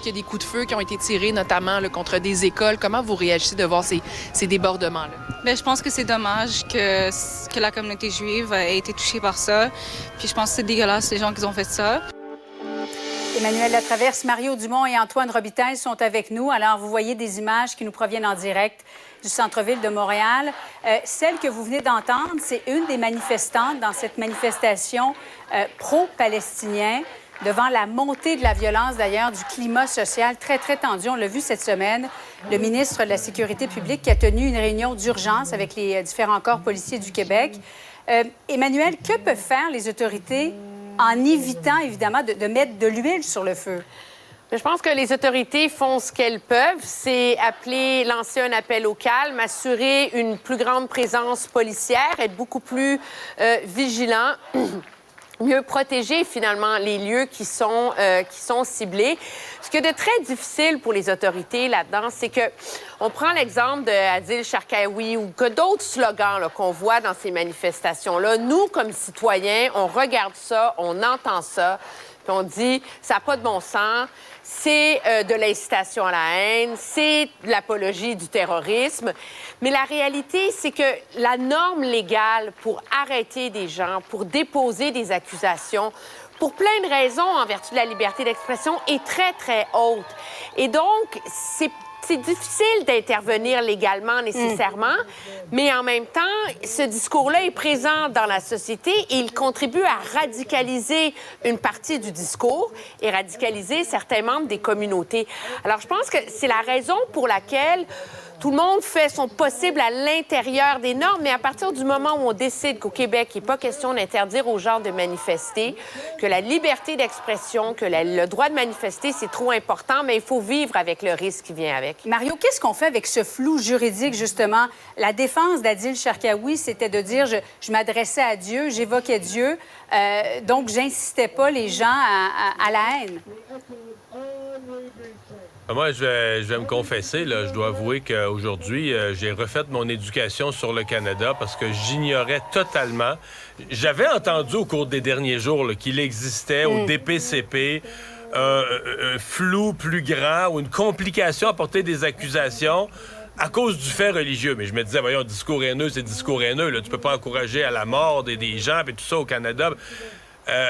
qu'il y a des coups de feu qui ont été tirés, notamment là, contre des écoles. Comment vous réagissez de voir ces débordements-là? Bien, je pense que c'est dommage que la communauté juive ait été touchée par ça. Puis je pense que c'est dégueulasse, les gens qui ont fait ça. Emmanuel Latraverse, Mario Dumont et Antoine Robitaille sont avec nous. Alors, vous voyez des images qui nous proviennent en direct du centre-ville de Montréal. Celle que vous venez d'entendre, c'est une des manifestantes dans cette manifestation pro-palestinien devant la montée de la violence, d'ailleurs, du climat social très, très tendu. On l'a vu cette semaine, le ministre de la Sécurité publique qui a tenu une réunion d'urgence avec les différents corps policiers du Québec. Emmanuel, que peuvent faire les autorités en évitant, évidemment, de mettre de l'huile sur le feu? Je pense que les autorités font ce qu'elles peuvent, c'est lancer un appel au calme, assurer une plus grande présence policière, être beaucoup plus vigilant, mieux protéger finalement les lieux qui sont ciblés. Ce qui est de très difficile pour les autorités là-dedans, c'est que on prend l'exemple de Adil Sharkawi ou que d'autres slogans là, qu'on voit dans ces manifestations-là. Nous, comme citoyens, on regarde ça, on entend ça, puis on dit ça n'a pas de bon sens. C'est de l'incitation à la haine, c'est de l'apologie du terrorisme. Mais la réalité, c'est que la norme légale pour arrêter des gens, pour déposer des accusations, pour plein de raisons en vertu de la liberté d'expression, est très, très haute. Et donc, c'est difficile d'intervenir légalement nécessairement, mais en même temps, ce discours-là est présent dans la société et il contribue à radicaliser une partie du discours et radicaliser certains membres des communautés. Alors, je pense que c'est la raison pour laquelle tout le monde fait son possible à l'intérieur des normes, mais à partir du moment où on décide qu'au Québec, il n'est pas question d'interdire aux gens de manifester, que la liberté d'expression, que le droit de manifester, c'est trop important, mais il faut vivre avec le risque qui vient avec. Mario, qu'est-ce qu'on fait avec ce flou juridique, justement? La défense d'Adil Sharkawi, c'était de dire je m'adressais à Dieu, j'évoquais Dieu, donc j'incitais pas les gens à la haine. Moi, je vais me confesser, là, je dois avouer qu'aujourd'hui, j'ai refait mon éducation sur le Canada parce que j'ignorais totalement. J'avais entendu au cours des derniers jours là, qu'il existait au DPCP un flou plus grand ou une complication à porter des accusations à cause du fait religieux. Mais je me disais, voyons, discours haineux, c'est discours haineux. Là. Tu peux pas encourager à la mort des gens et tout ça au Canada.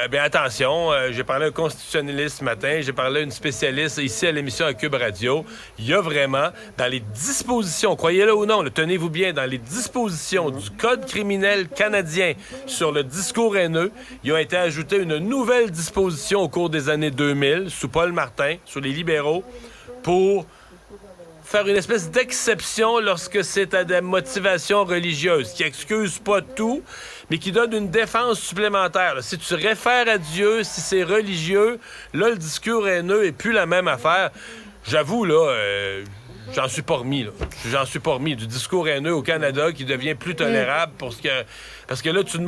Bien, attention, j'ai parlé à un constitutionnaliste ce matin, j'ai parlé à une spécialiste ici à l'émission à Cube Radio. Il y a vraiment, dans les dispositions, croyez-le ou non, tenez-vous bien, dans les dispositions du Code criminel canadien sur le discours haineux, il a été ajouté une nouvelle disposition au cours des années 2000, sous Paul Martin, sous les libéraux, pour faire une espèce d'exception lorsque c'est à des motivations religieuses, qui excuse pas tout, mais qui donne une défense supplémentaire. Là, si tu réfères à Dieu, si c'est religieux, là, le discours haineux est plus la même affaire. J'avoue, là, j'en suis pas remis, là. J'en suis pas remis du discours haineux au Canada qui devient plus tolérable parce que là, tu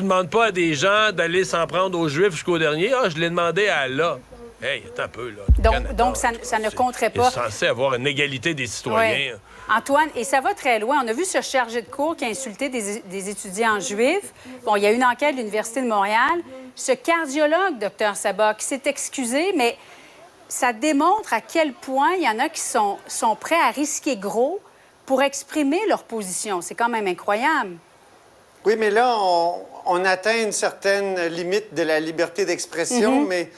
demandes pas à des gens d'aller s'en prendre aux Juifs jusqu'au dernier. Ah, je l'ai demandé à Allah. Hey, attends un peu, là. Donc ça ne compterait pas. C'est censé avoir une égalité des citoyens. Oui. Antoine, et ça va très loin. On a vu ce chargé de cours qui a insulté des étudiants juifs. Bon, il y a une enquête de l'Université de Montréal. Ce cardiologue, Dr Sabah, qui s'est excusé, mais ça démontre à quel point il y en a qui sont prêts à risquer gros pour exprimer leur position. C'est quand même incroyable. Oui, mais là, on atteint une certaine limite de la liberté d'expression, mais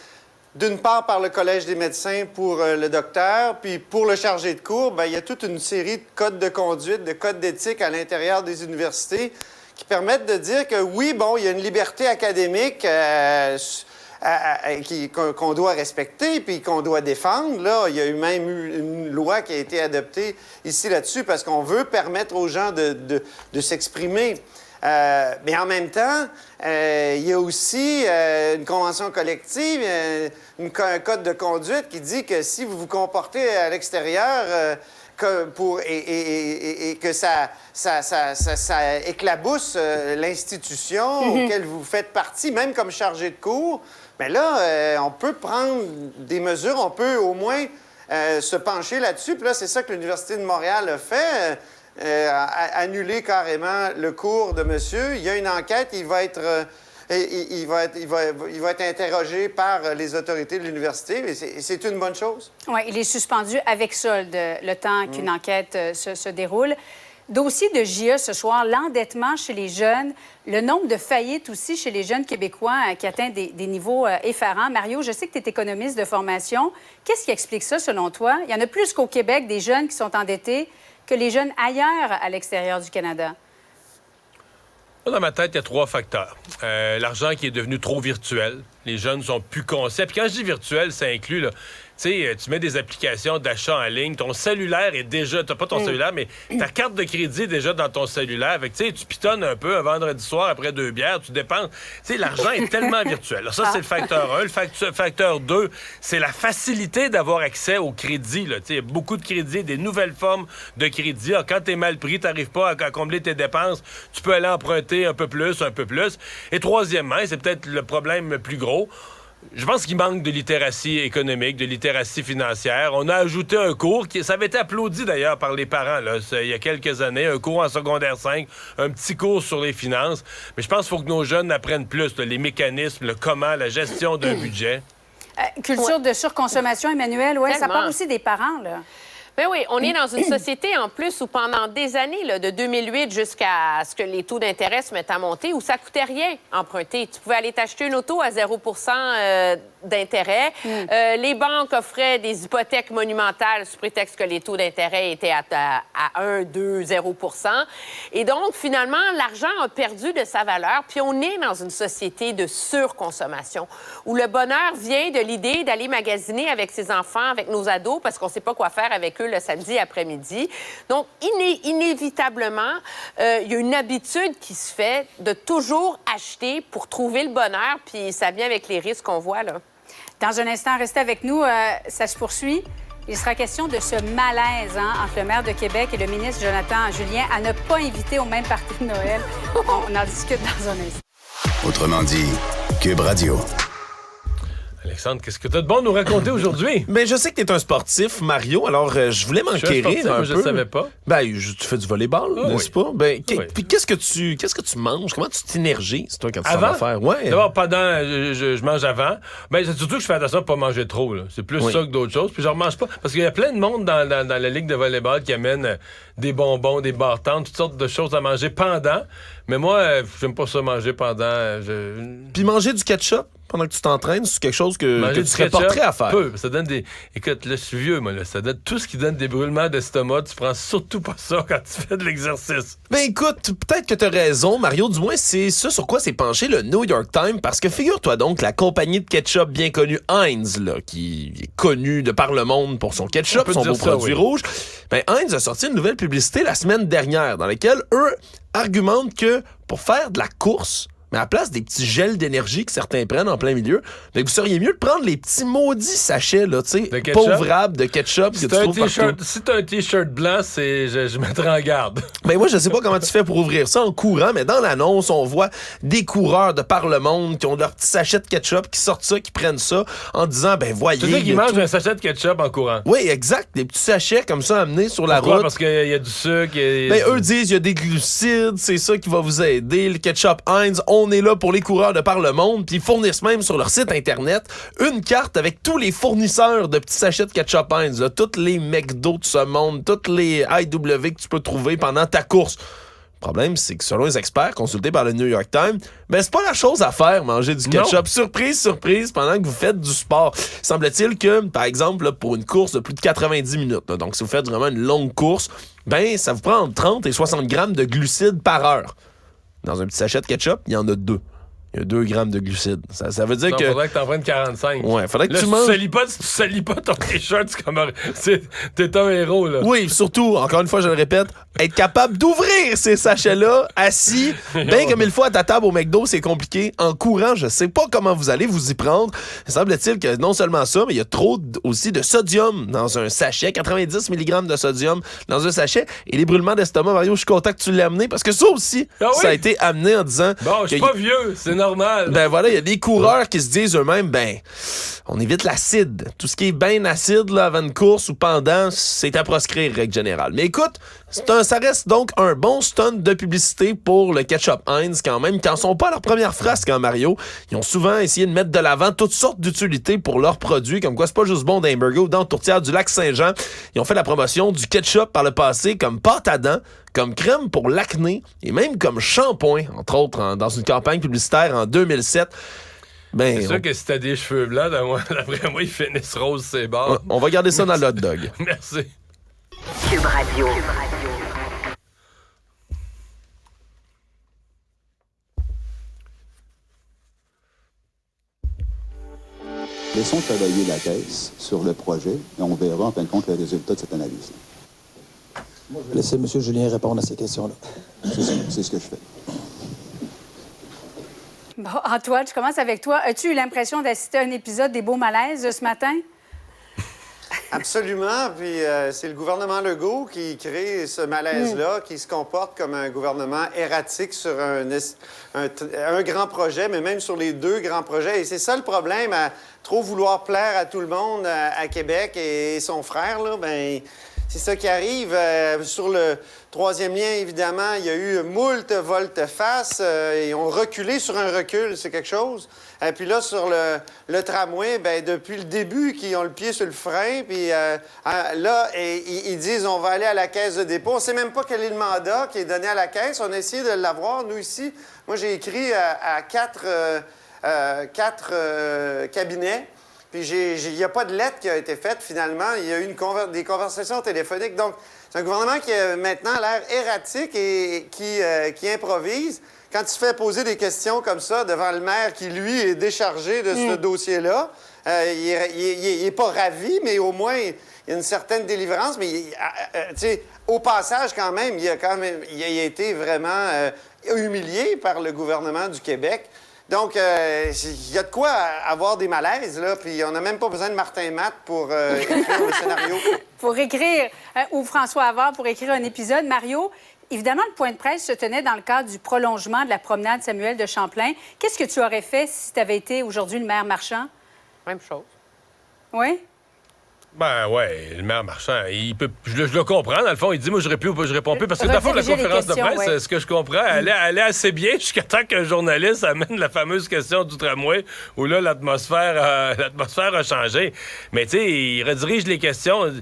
d'une part par le Collège des médecins pour le docteur, puis pour le chargé de cours, bien, il y a toute une série de codes de conduite, de codes d'éthique à l'intérieur des universités qui permettent de dire que oui, bon, il y a une liberté académique qu'on doit respecter puis qu'on doit défendre. Là, il y a même eu une loi qui a été adoptée ici là-dessus parce qu'on veut permettre aux gens de s'exprimer. Mais en même temps, il y a aussi une convention collective, un code de conduite qui dit que si vous vous comportez à l'extérieur et que ça éclabousse l'institution auquel vous faites partie, même comme chargé de cours, bien là, on peut prendre des mesures, on peut au moins se pencher là-dessus. Puis là, c'est ça que l'Université de Montréal a fait. Annuler carrément le cours de monsieur. Il y a une enquête, il va être il va être interrogé par les autorités de l'université. Et c'est une bonne chose. Oui, il est suspendu avec solde le temps qu'une enquête se déroule. Dossier de JE ce soir, l'endettement chez les jeunes, le nombre de faillites aussi chez les jeunes Québécois qui atteint des niveaux effarants. Mario, je sais que tu es économiste de formation. Qu'est-ce qui explique ça, selon toi? Il y en a plus qu'au Québec des jeunes qui sont endettés que les jeunes ailleurs à l'extérieur du Canada. Dans ma tête, il y a 3 facteurs. L'argent qui est devenu trop virtuel. Les jeunes sont plus conscients. Puis quand je dis virtuel, ça inclut, là, tu sais, tu mets des applications d'achat en ligne. Ton cellulaire est déjà... T'as pas ton cellulaire, mais ta carte de crédit est déjà dans ton cellulaire. Fait que, tu sais, tu pitonnes un peu un vendredi soir après 2 bières, tu dépenses. Tu sais, l'argent est tellement virtuel. Alors, ça, c'est le facteur 1. Le facteur 2, c'est la facilité d'avoir accès au crédit. Tu sais, il y a beaucoup de crédits, des nouvelles formes de crédit. Alors, quand t'es mal pris, t'arrives pas à combler tes dépenses, tu peux aller emprunter un peu plus. Et troisièmement, et c'est peut-être le problème le plus gros, je pense qu'il manque de littératie économique, de littératie financière. On a ajouté un cours ça avait été applaudi d'ailleurs par les parents là, il y a quelques années, un cours en secondaire 5, un petit cours sur les finances. Mais je pense qu'il faut que nos jeunes apprennent plus les mécanismes, le comment, la gestion d'un budget. Culture de surconsommation, Emmanuel, oui, ça part aussi des parents, là. Ben oui, on est dans une société, en plus, où pendant des années, là, de 2008 jusqu'à ce que les taux d'intérêt se mettent à monter, où ça coûtait rien emprunter. Tu pouvais aller t'acheter une auto à 0 d'intérêt. Les banques offraient des hypothèques monumentales sous prétexte que les taux d'intérêt étaient à 1, 2, 0 Et donc, finalement, l'argent a perdu de sa valeur. Puis on est dans une société de surconsommation, où le bonheur vient de l'idée d'aller magasiner avec ses enfants, avec nos ados, parce qu'on ne sait pas quoi faire avec eux le samedi après-midi. Donc, inévitablement, il y a une habitude qui se fait de toujours acheter pour trouver le bonheur, puis ça vient avec les risques qu'on voit, là. Dans un instant, restez avec nous. Ça se poursuit. Il sera question de ce malaise entre le maire de Québec et le ministre Jonathan Julien à ne pas inviter au même party de Noël. On en discute dans un instant. Autrement dit, Cube Radio. Alexandre, qu'est-ce que tu as de bon à nous raconter aujourd'hui? Ben, je sais que tu es un sportif, Mario, alors je voulais m'enquérir un peu. Je ne savais pas. Ben, tu fais du volleyball, n'est-ce pas? Ben, puis qu'est-ce que tu manges? Comment tu t'énergises, toi, quand tu vas faire? Ouais. D'abord, je mange avant. Ben, c'est surtout que je fais attention à ne pas manger trop, là. C'est plus ça que d'autres choses. Puis je ne remange pas. Parce qu'il y a plein de monde dans la ligue de volleyball qui amène des bonbons, des barres-tentes, toutes sortes de choses à manger pendant. Mais moi, j'aime pas ça manger pendant. Puis manger du ketchup pendant que tu t'entraînes, c'est quelque chose que tu serais pas prêt à faire. Ça donne des... Écoute, là, je suis vieux, moi, là. Ça donne tout ce qui donne des brûlements d'estomac. Tu prends surtout pas ça quand tu fais de l'exercice. Ben écoute, peut-être que t'as raison, Mario. Du moins, c'est ça sur quoi s'est penché le New York Times. Parce que figure-toi donc, la compagnie de ketchup bien connue Heinz, là, qui est connue de par le monde pour son ketchup, son beau produit rouge, ben Heinz a sorti une nouvelle publicité la semaine dernière dans laquelle eux argumentent que pour faire de la course, mais à la place des petits gels d'énergie que certains prennent en plein milieu, ben vous seriez mieux de prendre les petits maudits sachets, là, tu sais, pauvrables de ketchup que tu trouves partout. Si t'as un T-shirt blanc, je mettrai en garde. Ben moi, je sais pas comment tu fais pour ouvrir ça en courant, mais dans l'annonce, on voit des coureurs de par le monde qui ont leur petit sachet de ketchup, qui sortent ça, qui prennent ça, en disant, ben voyez... Tu sais qu'ils mangent un sachet de ketchup en courant? Oui, exact. Des petits sachets comme ça amenés sur la route. Parce qu'il y a du sucre... Ben eux disent, il y a des glucides, c'est ça qui va vous aider. Le ketchup Heinz, on est là pour les coureurs de par le monde, puis ils fournissent même sur leur site Internet une carte avec tous les fournisseurs de petits sachets de ketchup Heinz, là, toutes les McDo de ce monde, toutes les IW que tu peux trouver pendant ta course. Le problème, c'est que selon les experts consultés par le New York Times, ben c'est pas la chose à faire, manger du ketchup. Non. Surprise, surprise, pendant que vous faites du sport. Semble-t-il que, par exemple, là, pour une course de plus de 90 minutes, là, donc si vous faites vraiment une longue course, ben ça vous prend entre 30 et 60 grammes de glucides par heure. Dans un petit sachet de ketchup, il y en a 2. Il y a 2 grammes de glucides. Ça veut dire que... faudrait que t'en prennes 45. Ouais, faudrait que là, tu manges... Si tu salis pas ton t-shirt, t'es un héros, là. Oui, surtout, encore une fois, je le répète, être capable d'ouvrir ces sachets-là, assis, bien comme il faut à ta table au McDo, c'est compliqué. En courant, je sais pas comment vous allez vous y prendre. Semble-t-il que non seulement ça, mais il y a trop aussi de sodium dans un sachet, 90 mg de sodium dans un sachet. Et les brûlements d'estomac, Mario, je suis content que tu l'aies amené, parce que ça aussi, ça a été amené en disant... Bon, je suis pas vieux, c'est normal. normal. Ben voilà, il y a des coureurs qui se disent eux-mêmes, on évite l'acide. Tout ce qui est bien acide là, avant une course ou pendant, c'est à proscrire, règle générale. Mais écoute, ça reste donc un bon stunt de publicité pour le ketchup Heinz quand même, qui en sont pas à leur première frasque, hein, Mario. Ils ont souvent essayé de mettre de l'avant toutes sortes d'utilités pour leurs produits, comme quoi c'est pas juste bon d'un burger ou dans la tourtière du Lac-Saint-Jean. Ils ont fait la promotion du ketchup par le passé comme pâte à dents, comme crème pour l'acné et même comme shampoing, entre autres, dans une campagne publicitaire en 2007. C'est sûr que si t'as des cheveux blancs, d'après moi, ils finissent roses, c'est bon. On va garder ça dans le hot dog. Merci. Cube Radio. Laissons travailler la Caisse sur le projet et on verra en fin de compte le résultat de cette analyse. Laissez M. Julien répondre à ces questions-là. C'est ce que je fais. Bon, Antoine, je commence avec toi. As-tu eu l'impression d'assister à un épisode des Beaux Malaises ce matin? Absolument. Puis c'est le gouvernement Legault qui crée ce malaise-là, qui se comporte comme un gouvernement erratique sur un grand projet, mais même sur les 2 grands projets. Et c'est ça le problème, à trop vouloir plaire à tout le monde à Québec et son frère, là, c'est ça qui arrive. Sur le 3e lien, évidemment, il y a eu moult volte-face. Ils ont reculé sur un recul, c'est quelque chose. Et puis là, sur le tramway, depuis le début, qu'ils ont le pied sur le frein. Puis là, ils disent on va aller à la caisse de dépôt. On ne sait même pas quel est le mandat qui est donné à la caisse. On a essayé de l'avoir, nous, ici. Moi, j'ai écrit à 4 cabinets. Puis il n'y a pas de lettre qui a été faite, finalement. Il y a eu des conversations téléphoniques. Donc, c'est un gouvernement qui a maintenant l'air erratique et qui improvise. Quand tu fais poser des questions comme ça devant le maire qui, lui, est déchargé de ce dossier-là, il n'est pas ravi, mais au moins, il y a une certaine délivrance. Mais, tu sais, au passage, quand même, il a été vraiment humilié par le gouvernement du Québec. Donc, il y a de quoi avoir des malaises, là, puis on n'a même pas besoin de Martin Matt pour écrire le scénario. Pour écrire, ou François Havard pour écrire un épisode. Mario, évidemment, le point de presse se tenait dans le cadre du prolongement de la promenade Samuel de Champlain. Qu'est-ce que tu aurais fait si tu avais été aujourd'hui le maire Marchand? Même chose. Oui? Ouais, le maire Marchand, je le comprends, dans le fond, il dit, moi, je réponds plus, parce que dans le fond, la conférence de presse, ce que je comprends, elle est assez bien jusqu'à temps qu'un journaliste amène la fameuse question du tramway, où là, l'atmosphère a changé. Mais, tu sais, il redirige les questions.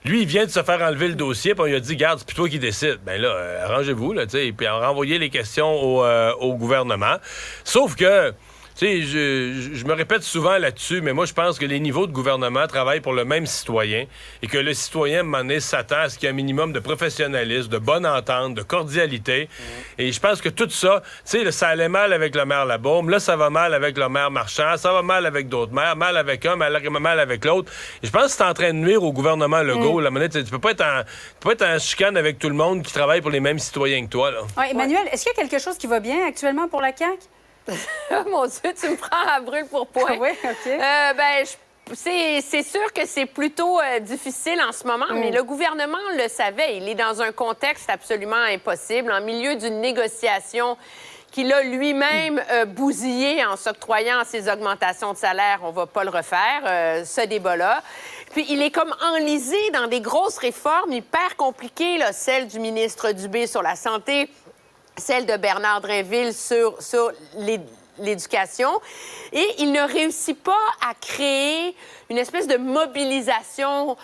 Lui, il vient de se faire enlever le dossier, puis on lui a dit, garde, c'est plus toi qui décide. Ben là, arrangez-vous, là, tu sais, puis on renvoyait les questions au gouvernement. Sauf que, tu sais, je me répète souvent là-dessus, mais moi, je pense que les niveaux de gouvernement travaillent pour le même citoyen et que le citoyen, à un moment donné, s'attend à ce qu'il y ait un minimum de professionnalisme, de bonne entente, de cordialité. Et je pense que tout ça, tu sais, ça allait mal avec le maire Labaume, là, ça va mal avec le maire Marchand, ça va mal avec d'autres maires, mal avec un, mal avec l'autre. Et je pense que c'est en train de nuire au gouvernement Legault. La monnaie, tu peux pas être en chicane avec tout le monde qui travaille pour les mêmes citoyens que toi, là. Ouais, Emmanuel, est-ce qu'il y a quelque chose qui va bien actuellement pour la CAQ? Mon Dieu, tu me prends à brûle pour point. Oui, OK. C'est sûr que c'est plutôt difficile en ce moment, mais le gouvernement le savait. Il est dans un contexte absolument impossible, en milieu d'une négociation qu'il a lui-même bousillé en s'octroyant ses augmentations de salaire. On va pas le refaire, ce débat-là. Puis il est comme enlisé dans des grosses réformes hyper compliquées, là, celle du ministre Dubé sur la santé, celle de Bernard Drinville sur l'éducation. Et il ne réussit pas à créer une espèce de mobilisation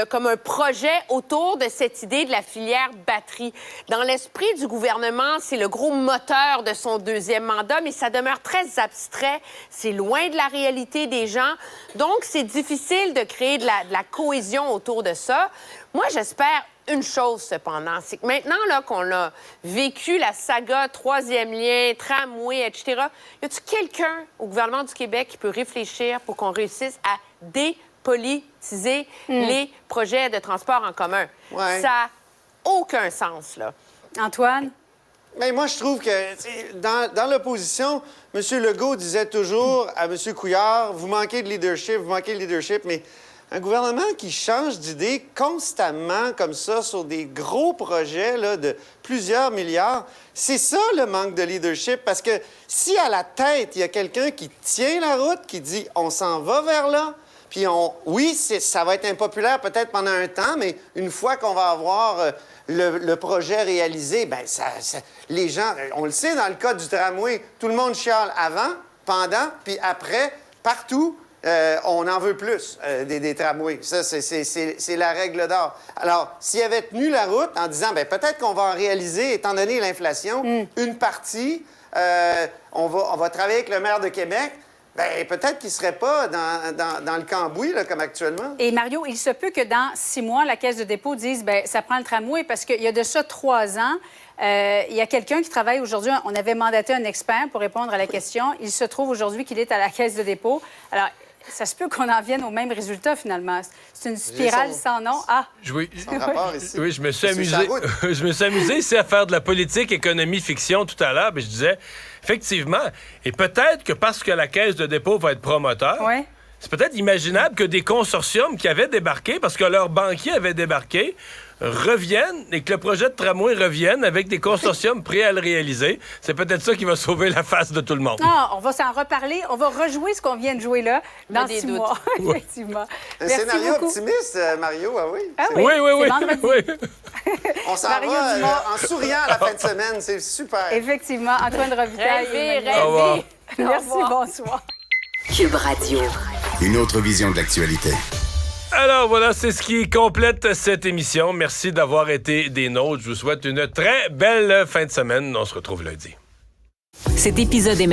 comme un projet autour de cette idée de la filière batterie. Dans l'esprit du gouvernement, c'est le gros moteur de son 2e mandat, mais ça demeure très abstrait. C'est loin de la réalité des gens. Donc, c'est difficile de créer de la cohésion autour de ça. Moi, j'espère une chose, cependant, c'est que maintenant là, qu'on a vécu la saga 3e lien, tramway, etc., y a-t-il quelqu'un au gouvernement du Québec qui peut réfléchir pour qu'on réussisse à dépolitiser les projets de transport en commun? Ouais. Ça n'a aucun sens, là. Antoine? Mais moi, je trouve que dans l'opposition, M. Legault disait toujours à M. Couillard, vous manquez de leadership, mais Un gouvernement qui change d'idée constamment comme ça sur des gros projets là, de plusieurs milliards, c'est ça le manque de leadership. Parce que si à la tête, il y a quelqu'un qui tient la route, qui dit « on s'en va vers là », puis oui, ça va être impopulaire peut-être pendant un temps, mais une fois qu'on va avoir le projet réalisé, bien, les gens, on le sait dans le cas du tramway, tout le monde chiale avant, pendant, puis après, partout. On en veut plus des tramways. Ça, c'est la règle d'or. Alors, s'il avait tenu la route en disant, bien, peut-être qu'on va en réaliser, étant donné l'inflation, une partie, on va travailler avec le maire de Québec, bien, peut-être qu'il ne serait pas dans le cambouis, là, comme actuellement. Et Mario, il se peut que dans 6 mois, la Caisse de dépôt dise, bien, ça prend le tramway, parce qu'il y a de ça 3 ans, il y a quelqu'un qui travaille aujourd'hui. On avait mandaté un expert pour répondre à la question. Il se trouve aujourd'hui qu'il est à la Caisse de dépôt. Alors, ça se peut qu'on en vienne au même résultat, finalement. C'est une spirale sans nom. Ah! Oui, son rapport ici. Oui, je me suis amusé. Je me suis amusé ici à faire de la politique, économie, fiction tout à l'heure. Puis je disais, effectivement, et peut-être que parce que la Caisse de dépôt va être promoteur, c'est peut-être imaginable que des consortiums qui avaient débarqué, parce que leurs banquiers avaient débarqué, reviennent et que le projet de tramway revienne avec des consortiums prêts à le réaliser. C'est peut-être ça qui va sauver la face de tout le monde. Ah, on va s'en reparler. On va rejouer ce qu'on vient de jouer là dans 6 mois. Effectivement. Un scénario optimiste, Mario, ah oui? Ah oui, oui. On s'en va en souriant à la fin de semaine. C'est super. Effectivement. Antoine Robitaille. Rêver. Merci, bonsoir. Cube Radio. Une autre vision de l'actualité. Alors voilà, c'est ce qui complète cette émission. Merci d'avoir été des nôtres. Je vous souhaite une très belle fin de semaine. On se retrouve lundi. Cet épisode est